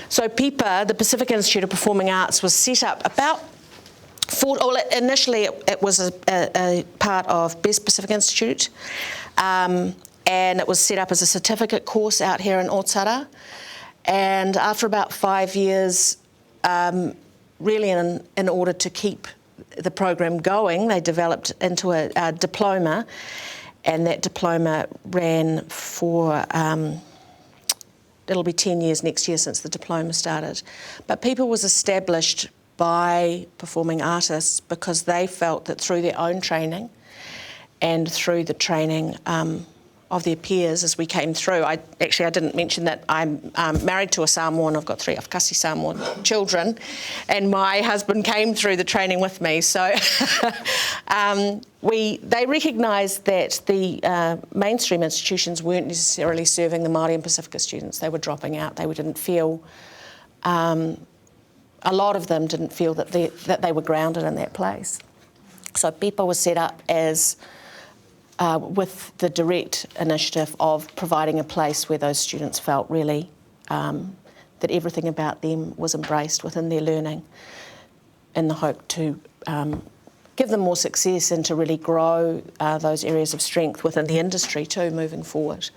So PIPA, the Pacific Institute of Performing Arts, was set up about initially it was a part of Best Pacific Institute, and it was set up as a certificate course out here in Otara. And after about 5 years, really in order to keep the program going, they developed into a diploma, and that diploma ran for, it'll be 10 years next year since the diploma started. But PIPA was established by performing artists because they felt that through their own training and through the training of their peers as we came through. I didn't mention that I'm married to a Samoan. I've got 3 Afkasi Samoan children, and my husband came through the training with me. So they recognised that the mainstream institutions weren't necessarily serving the Māori and Pasifika students. They were dropping out. They didn't feel, a lot of them didn't feel that they were grounded in that place. So PIPA was set up as with the direct initiative of providing a place where those students felt really that everything about them was embraced within their learning, in the hope to give them more success and to really grow those areas of strength within the industry too, moving forward.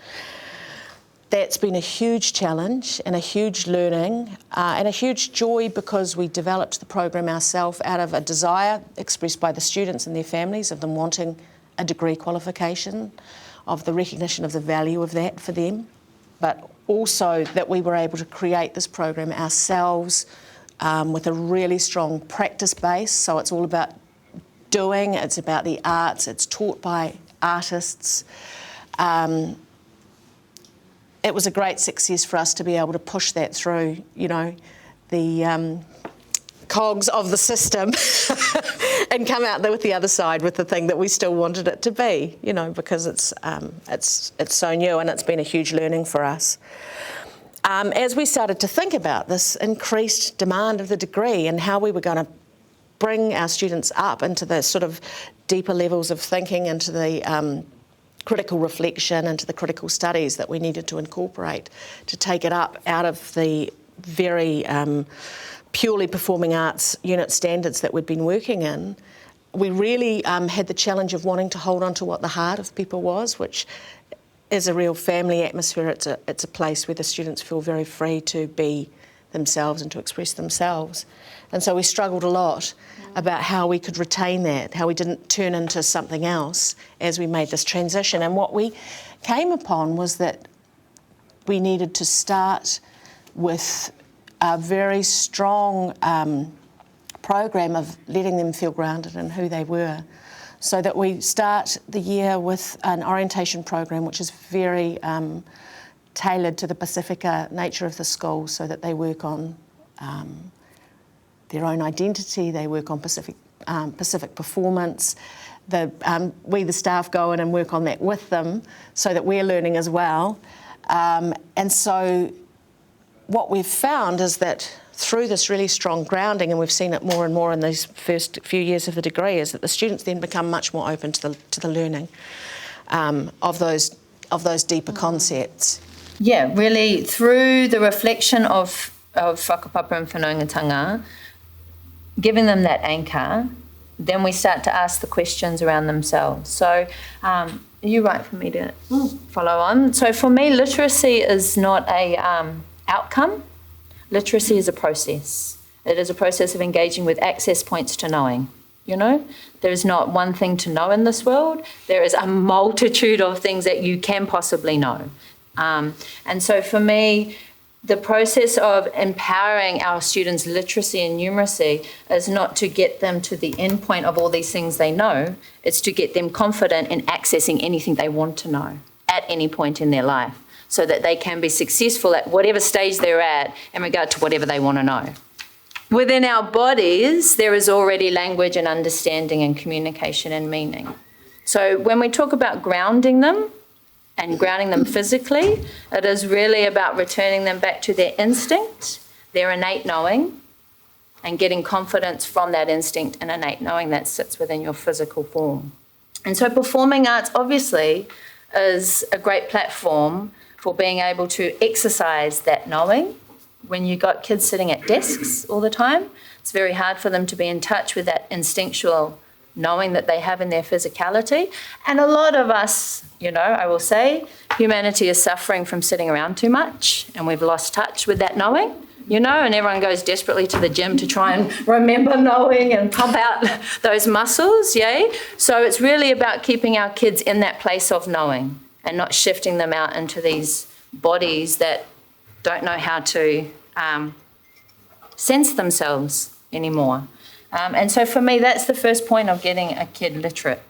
That's been a huge challenge and a huge learning and a huge joy, because we developed the program ourselves out of a desire expressed by the students and their families of them wanting a degree qualification, of the recognition of the value of that for them, but also that we were able to create this program ourselves with a really strong practice base. So it's all about doing, it's about the arts, it's taught by artists. It was a great success for us to be able to push that through, the cogs of the system and come out there with the other side with the thing that we still wanted it to be, because it's so new, and it's been a huge learning for us. As we started to think about this increased demand of the degree and how we were going to bring our students up into the sort of deeper levels of thinking, into the critical reflection, into the critical studies that we needed to incorporate to take it up out of the very purely performing arts unit standards that we'd been working in, we really had the challenge of wanting to hold on to what the heart of PIPA was, which is a real family atmosphere. It's a place where the students feel very free to be themselves and to express themselves. And so we struggled a lot about how we could retain that, how we didn't turn into something else as we made this transition. And what we came upon was that we needed to start with a very strong program of letting them feel grounded in who they were, so that we start the year with an orientation program which is very tailored to the Pasifika nature of the school, so that they work on their own identity, they work on Pacific performance. We, the staff, go in and work on that with them so that we're learning as well. And so what we've found is that through this really strong grounding, and we've seen it more and more in these first few years of the degree, is that the students then become much more open to the learning of those deeper concepts. Yeah, really through the reflection of whakapapa and whanaungatanga, giving them that anchor, then we start to ask the questions around themselves. So are you right for me to follow on? So for me, literacy is not a outcome. Literacy is a process. It is a process of engaging with access points to knowing. There is not one thing to know in this world. There is a multitude of things that you can possibly know. And so for me, the process of empowering our students' literacy and numeracy is not to get them to the end point of all these things they know. It's to get them confident in accessing anything they want to know at any point in their life, so that they can be successful at whatever stage they're at in regard to whatever they want to know. Within our bodies, there is already language and understanding and communication and meaning. So when we talk about grounding them and grounding them physically, it is really about returning them back to their instinct, their innate knowing, and getting confidence from that instinct and innate knowing that sits within your physical form. And so performing arts obviously is a great platform for being able to exercise that knowing when you got kids sitting at desks all the time, it's very hard for them to be in touch with that instinctual knowing that they have in their physicality. And a lot of us, I will say, humanity is suffering from sitting around too much, and we've lost touch with that knowing, and everyone goes desperately to the gym to try and remember knowing and pump out those muscles, yay? So it's really about keeping our kids in that place of knowing and not shifting them out into these bodies that don't know how to sense themselves anymore. And so for me, that's the first point of getting a kid literate,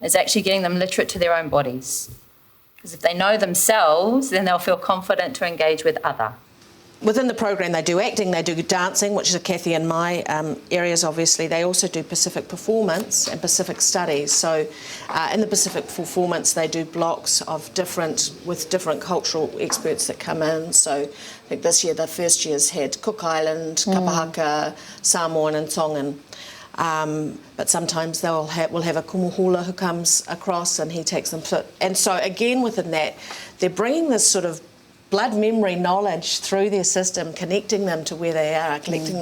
is actually getting them literate to their own bodies. Because if they know themselves, then they'll feel confident to engage with other. Within the program, they do acting, they do dancing, which is Kathy and my areas, obviously. They also do Pacific performance and Pacific studies. So in the Pacific performance, they do blocks of with different cultural experts that come in. So I think this year, the first year's had Cook Island, Kapahaka, Samoan and Tongan. But sometimes we'll have a kumuhula who comes across and he takes them. And so again, within that, they're bringing this sort of blood memory knowledge through their system, connecting them to where they are, connecting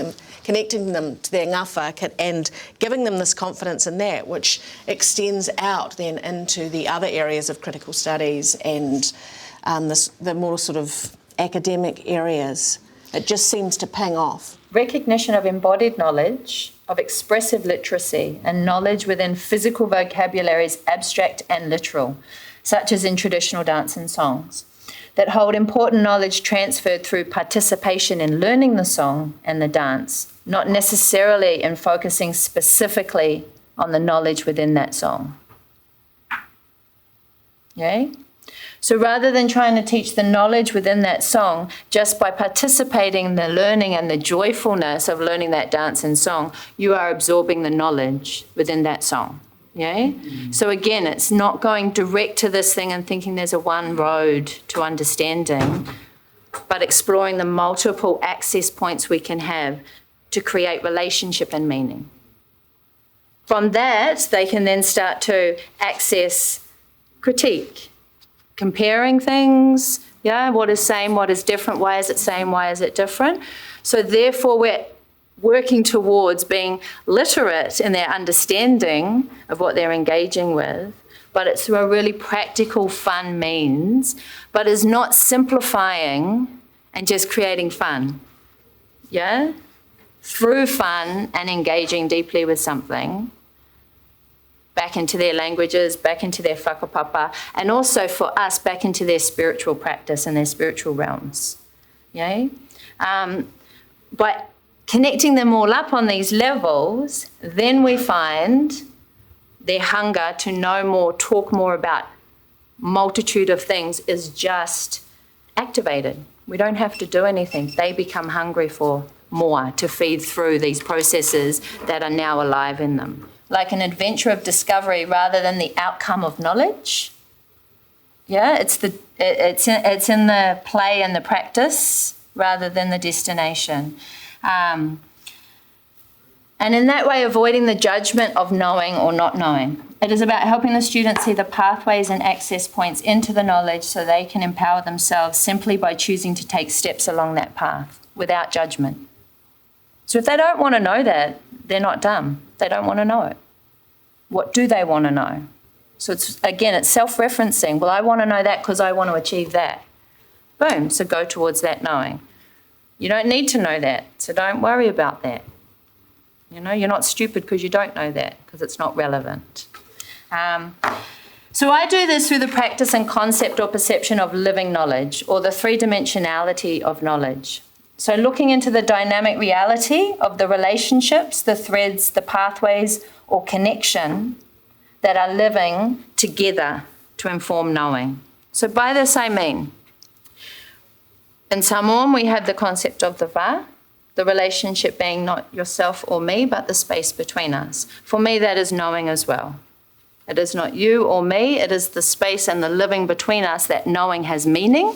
them to their ngawha, and giving them this confidence in that, which extends out then into the other areas of critical studies and the more sort of academic areas. It just seems to ping off. Recognition of embodied knowledge, of expressive literacy, and knowledge within physical vocabularies, abstract and literal, such as in traditional dance and songs, that hold important knowledge transferred through participation in learning the song and the dance, not necessarily in focusing specifically on the knowledge within that song. Yay? So rather than trying to teach the knowledge within that song, just by participating in the learning and the joyfulness of learning that dance and song, you are absorbing the knowledge within that song. Yeah? So again, it's not going direct to this thing and thinking there's a one road to understanding, but exploring the multiple access points we can have to create relationship and meaning. From that, they can then start to access critique, comparing things, what is same, what is different, why is it same, why is it different? So therefore, we're working towards being literate in their understanding of what they're engaging with, but it's through a really practical, fun means, but is not simplifying and just creating fun. Yeah? Through fun and engaging deeply with something, back into their languages, back into their whakapapa, and also for us, back into their spiritual practice and their spiritual realms. Yeah? But connecting them all up on these levels, then we find their hunger to know more, talk more about multitude of things is just activated. We don't have to do anything. They become hungry for more to feed through these processes that are now alive in them. Like an adventure of discovery rather than the outcome of knowledge. Yeah, it's in the play and the practice rather than the destination. And in that way, avoiding the judgment of knowing or not knowing. It is about helping the students see the pathways and access points into the knowledge so they can empower themselves simply by choosing to take steps along that path without judgment. So if they don't want to know that, they're not dumb. They don't want to know it. What do they want to know? So it's self-referencing. Well, I want to know that because I want to achieve that. Boom, so go towards that knowing. You don't need to know that, so don't worry about that. You're not stupid because you don't know that, because it's not relevant. So I do this through the practice and concept or perception of living knowledge, or the three-dimensionality of knowledge. So looking into the dynamic reality of the relationships, the threads, the pathways, or connection that are living together to inform knowing. So by this I mean, in Samoan, we have the concept of the va, the relationship being not yourself or me, but the space between us. For me, that is knowing as well. It is not you or me, it is the space and the living between us that knowing has meaning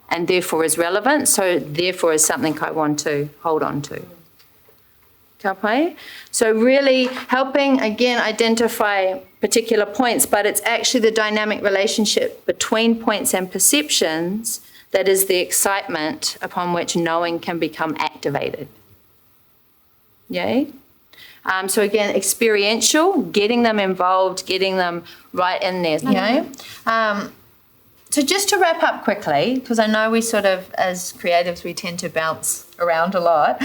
and therefore is relevant, so therefore is something I want to hold on to. Ka pai? So really helping, again, identify particular points, but it's actually the dynamic relationship between points and perceptions that is the excitement upon which knowing can become activated. Yay? So again, experiential, getting them involved, getting them right in there. Yay? So just to wrap up quickly, because I know we sort of, as creatives, we tend to bounce around a lot.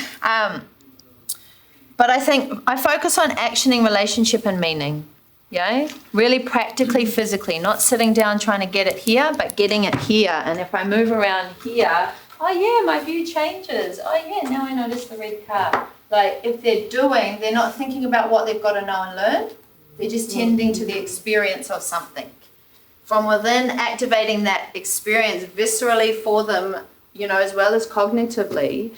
But I think I focus on actioning relationship and meaning. Yeah, really practically, physically, not sitting down trying to get it here, but getting it here. And if I move around here, oh yeah, my view changes. Oh yeah, now I notice the red car. Like if they're not thinking about what they've got to know and learn. They're just tending to the experience of something. From within, activating that experience viscerally for them, you know, as well as cognitively,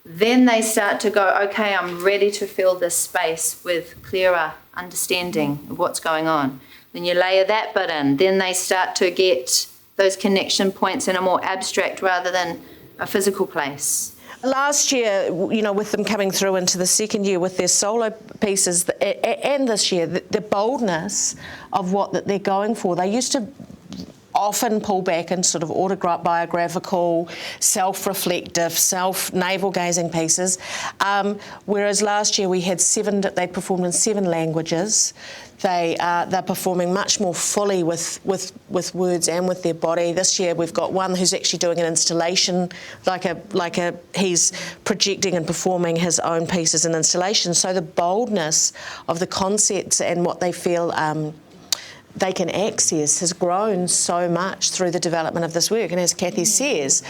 then they start to go, okay, I'm ready to fill this space with clearer understanding of what's going on. Then you layer that bit in. Then they start to get those connection points in a more abstract rather than a physical place. Last year, you know, with them coming through into the second year with their solo pieces, and this year, the boldness of what that they're going for. They used to often pull back in sort of autobiographical, self-reflective, navel-gazing pieces, whereas last year we had they performed in 7 languages. They're performing much more fully with words and with their body. This year we've got one who's actually doing an installation, he's projecting and performing his own pieces in installation. So the boldness of the concepts and what they feel they can access has grown so much through the development of this work. And as Kathy says,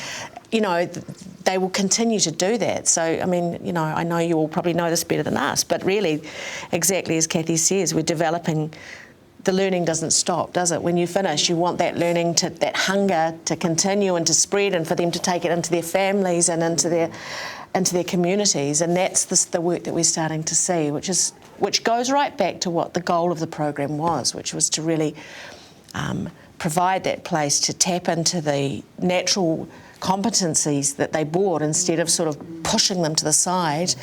you know, they will continue to do that. So, I mean, you know, I know you all probably know this better than us, but really, exactly as Kathy says, we're developing, the learning doesn't stop, does it? When you finish, you want that learning, that hunger to continue and to spread and for them to take it into their families and into their communities. And that's the work that we're starting to see, which goes right back to what the goal of the program was, which was to really provide that place to tap into the natural competencies that they brought instead of sort of pushing them to the side.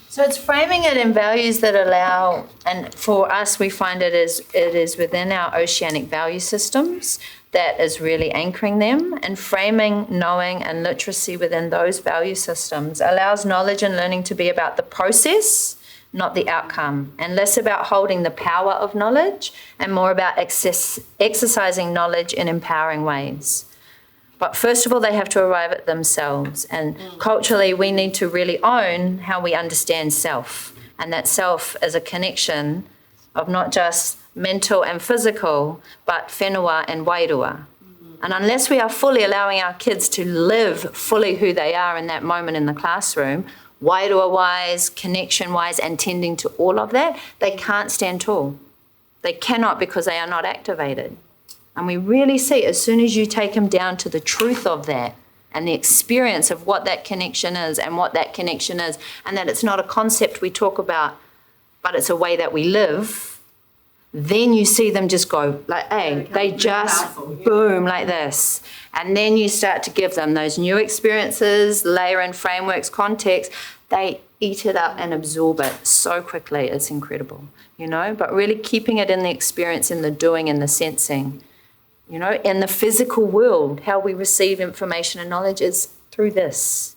So it's framing it in values that allow, and for us we find it is within our oceanic value systems that is really anchoring them, and framing knowing and literacy within those value systems allows knowledge and learning to be about the process, not the outcome, and less about holding the power of knowledge and more about exercising knowledge in empowering ways. But first of all, they have to arrive at themselves. And culturally, we need to really own how we understand self. And that self is a connection of not just mental and physical, but whenua and wairua. And unless we are fully allowing our kids to live fully who they are in that moment in the classroom, wairua-wise, connection-wise, and tending to all of that, they can't stand tall. They cannot because they are not activated. And we really see, as soon as you take them down to the truth of that and the experience of what that connection is and what that connection is, and that it's not a concept we talk about, but it's a way that we live, then you see them just go like, hey, they just boom like this. And then you start to give them those new experiences, layer in frameworks, context. They eat it up and absorb it so quickly. It's incredible, you know, but really keeping it in the experience, in the doing, in the sensing. You know, in the physical world, how we receive information and knowledge is through this.